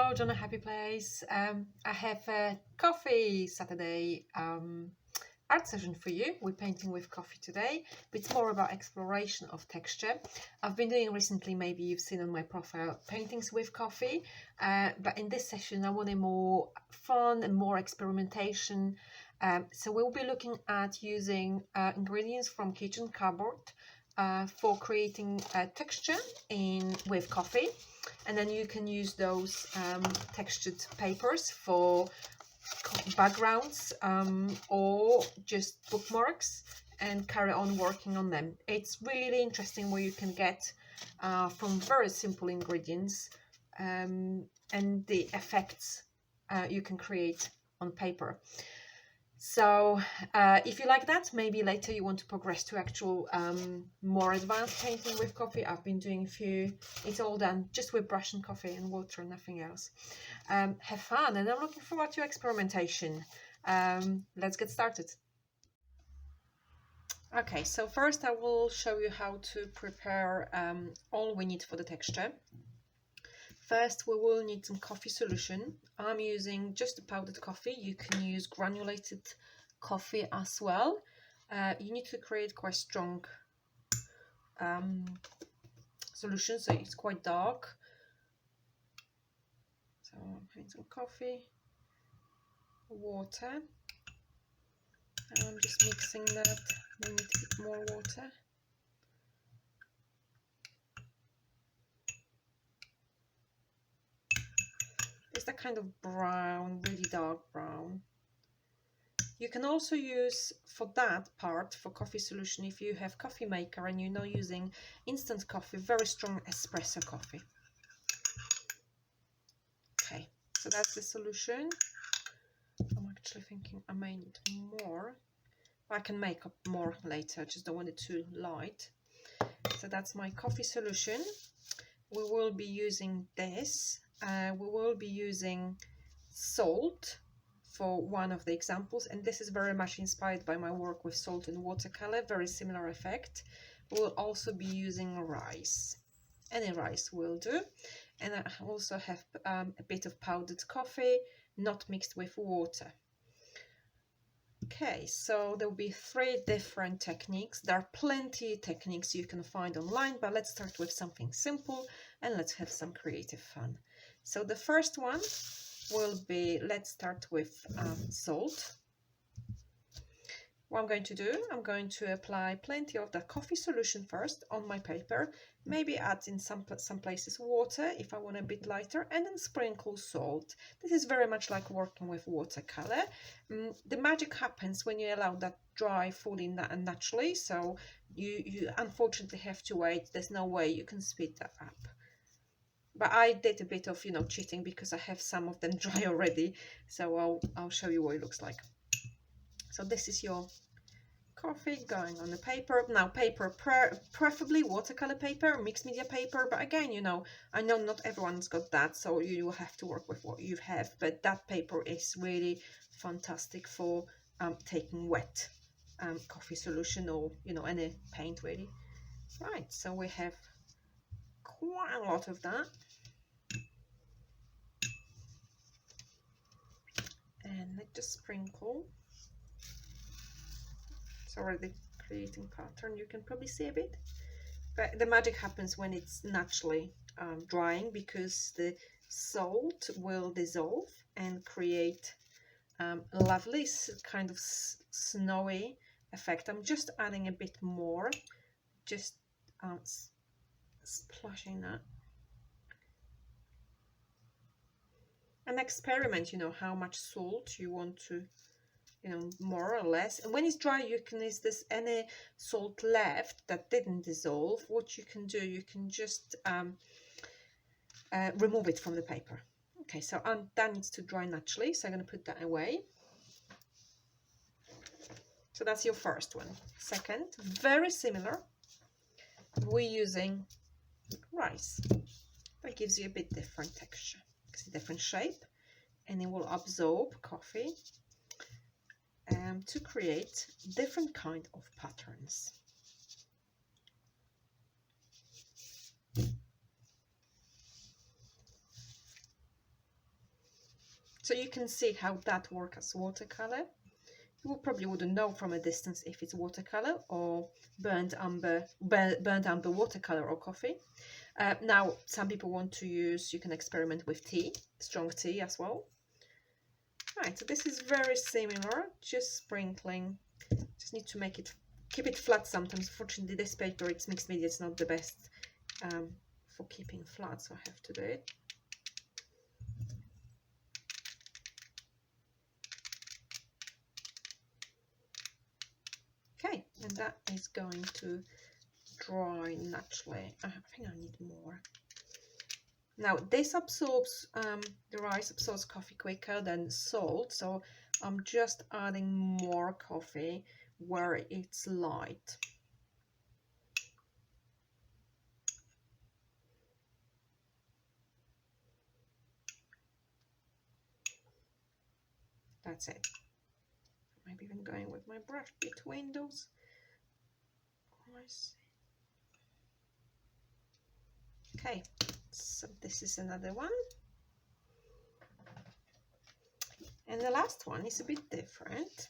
Hello, John, a happy place. I have a coffee Saturday art session for you. We're painting with coffee today, but it's more about exploration of texture. I've been doing recently, maybe you've seen on my profile, paintings with coffee, but in this session I wanted more fun and more experimentation. So we'll be looking at using ingredients from kitchen cupboard for creating texture with coffee, and then you can use those textured papers for backgrounds or just bookmarks and carry on working on them. It's really interesting what you can get from very simple ingredients and the effects you can create on paper. So if you like that, maybe later you want to progress to actual more advanced painting with coffee. I've been doing a few. It's all done just with brush and coffee and water, nothing else. Have fun, and I'm looking forward to experimentation. Let's get started. Okay, so first I will show you how to prepare all we need for the texture. First, we will need some coffee solution. I'm using just the powdered coffee. You can use granulated coffee as well. You need to create quite strong solution, so it's quite dark. So I'm putting some coffee, water, and I'm just mixing that. We need a bit more water. It's that kind of brown, really dark brown. You can also use for that part, for coffee solution, if you have coffee maker and you're not using instant coffee, very strong espresso coffee. Okay, so that's the solution. I'm actually thinking I may need more. I can make up more later, I just don't want it too light. So that's my coffee solution. We will be using this. We will be using salt for one of the examples, and this is very much inspired by my work with salt and watercolor, very similar effect. We'll also be using rice. Any rice will do. And I also have a bit of powdered coffee, not mixed with water. Okay, so there will be 3 different techniques. There are plenty of techniques you can find online, but let's start with something simple and let's have some creative fun. So the first one will be, let's start with salt. What I'm going to do, I'm going to apply plenty of the coffee solution first on my paper, maybe add in some places water if I want a bit lighter, and then sprinkle salt. This is very much like working with watercolor. The magic happens when you allow that dry fully naturally, so you unfortunately have to wait. There's no way you can speed that up. But I did a bit of, cheating because I have some of them dry already, so I'll show you what it looks like. So this is your coffee going on the paper. Now paper, preferably watercolor paper, mixed media paper, but again, I know not everyone's got that, so you will have to work with what you have, but that paper is really fantastic for taking wet coffee solution or any paint really. Right, so we have quite a lot of that, and let's just sprinkle. It's already creating pattern, you can probably see a bit, but the magic happens when it's naturally drying, because the salt will dissolve and create a lovely kind of snowy effect. I'm just adding a bit more, just splashing that, and experiment how much salt you want to, more or less. And when it's dry, you can, is this any salt left that didn't dissolve, what you can do, you can just remove it from the paper. Okay, so that needs to dry naturally, so I'm going to put that away. So that's your first one. Second, very similar, we're using rice. That gives you a bit different texture, it's a different shape, and it will absorb coffee to create different kind of patterns. So you can see how that works as watercolor. You probably wouldn't know from a distance if it's watercolor or burnt umber watercolor or coffee. Now, some people want to use, you can experiment with tea, strong tea as well. Right, so this is very similar, just sprinkling. Just need to keep it flat sometimes. Fortunately, this paper, it's mixed media, it's not the best for keeping flat, so I have to do it. Okay, and that is going to dry naturally. I think I need more. Now this absorbs, the rice absorbs coffee quicker than salt, so I'm just adding more coffee where it's light. That's it. Maybe even going with my brush between those. Okay, so this is another one. And the last one is a bit different.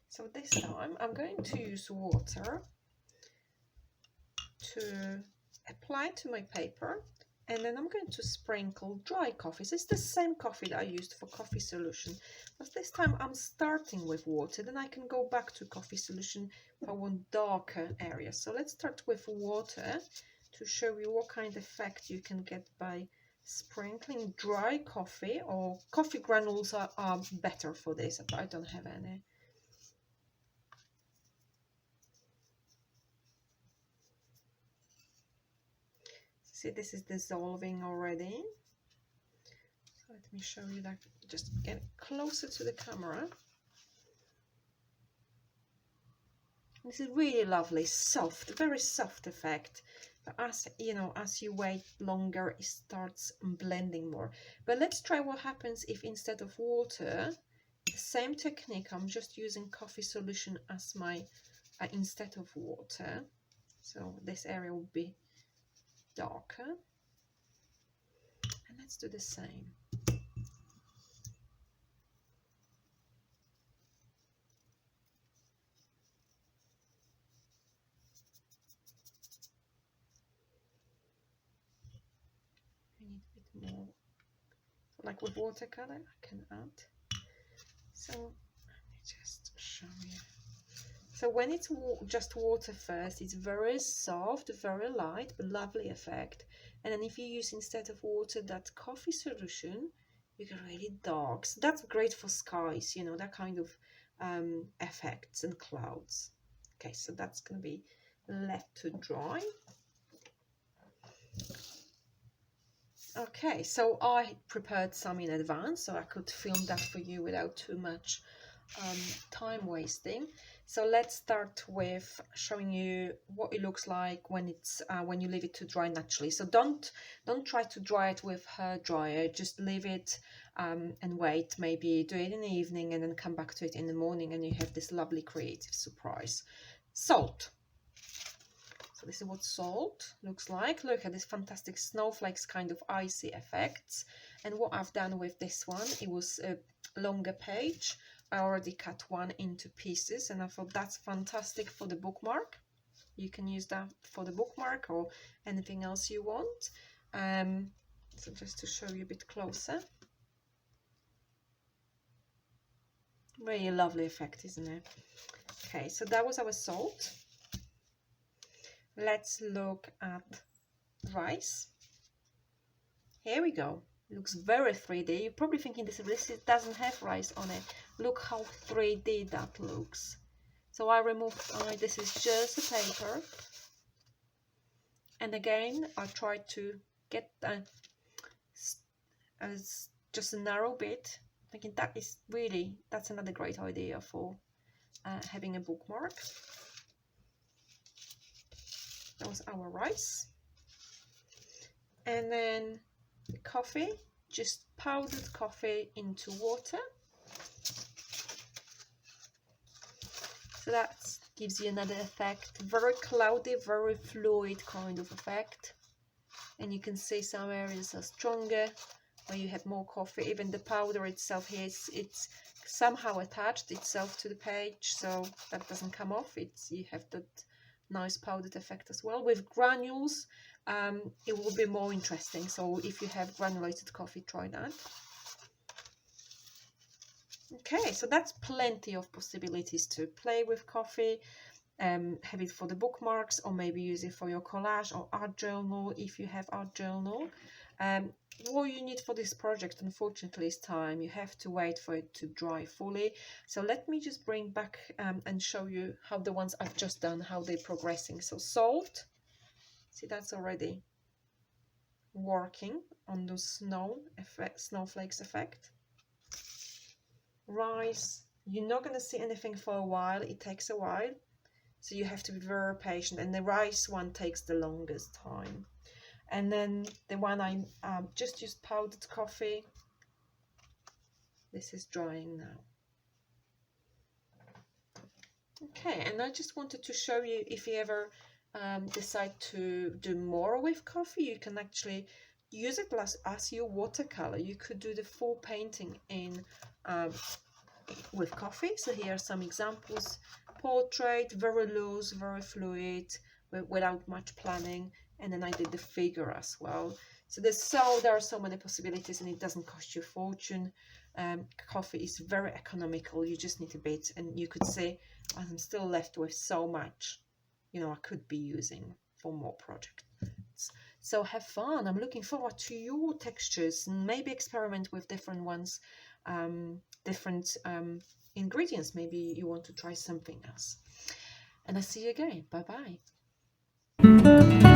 So this time I'm going to use water to apply to my paper, and then I'm going to sprinkle dry coffee. So it's the same coffee that I used for coffee solution, but this time I'm starting with water, then I can go back to coffee solution if I want darker areas. So let's start with water to show you what kind of effect you can get by sprinkling dry coffee, or coffee granules are better for this, but I don't have any. See, this is dissolving already. So let me show you that, just get closer to the camera. This is really lovely, soft, very soft effect. But as you know, as you wait longer, it starts blending more. But let's try what happens if instead of water, the same technique, I'm just using coffee solution as my instead of water. So this area will be darker, and let's do the same. I need a bit more, like with watercolor I can add. So let me just show you. So when it's just water first, it's very soft, very light, but lovely effect. And then if you use instead of water that coffee solution, you get really dark. So that's great for skies, you know, that kind of effects and clouds. Okay, so that's going to be left to dry. Okay, so I prepared some in advance so I could film that for you without too much time wasting. So let's start with showing you what it looks like when it's when you leave it to dry naturally. So don't try to dry it with hair dryer. Just leave it and wait. Maybe do it in the evening and then come back to it in the morning, and you have this lovely creative surprise. Salt. So this is what salt looks like. Look at this fantastic snowflakes, kind of icy effects. And what I've done with this one, it was a longer page. I already cut one into pieces, and I thought that's fantastic for the bookmark. You can use that for the bookmark or anything else you want. So just to show you a bit closer. Really lovely effect, isn't it? Okay, so that was our salt. Let's look at rice. Here we go. It looks very 3D. You're probably thinking this doesn't have rice on it. Look how 3D that looks. So I removed, this is just the paper. And again, I tried to get just a narrow bit. Thinking that's another great idea for having a bookmark. That was our rice. And then the coffee, just powdered coffee into water. So that gives you another effect, very cloudy, very fluid kind of effect. And you can see some areas are stronger, where you have more coffee. Even the powder itself here, it's somehow attached itself to the page, so that doesn't come off. You have that nice powdered effect as well. With granules, it will be more interesting. So if you have granulated coffee, try that. Okay, so that's plenty of possibilities to play with coffee. Have it for the bookmarks, or maybe use it for your collage or art journal if you have art journal. What you need for this project, unfortunately, is time. You have to wait for it to dry fully. So let me just bring back and show you how the ones I've just done, how they're progressing. So salt, see, that's already working on the snowflakes effect. Rice, you're not going to see anything for a while. It takes a while. So you have to be very patient, and the rice one takes the longest time. And then the one I just used powdered coffee. This is drying now. Okay, and I just wanted to show you, if you ever decide to do more with coffee, you can actually use it as your watercolor. You could do the full painting in with coffee. So here are some examples. Portrait, very loose, very fluid, without much planning. And then I did the figure as well. So there are so many possibilities, and it doesn't cost you a fortune. Coffee is very economical. You just need a bit, and you could say, I'm still left with so much, you know, I could be using for more projects. So have fun. I'm looking forward to your textures, and maybe experiment with different ones, different ingredients. Maybe you want to try something else. And I see you again. Bye bye.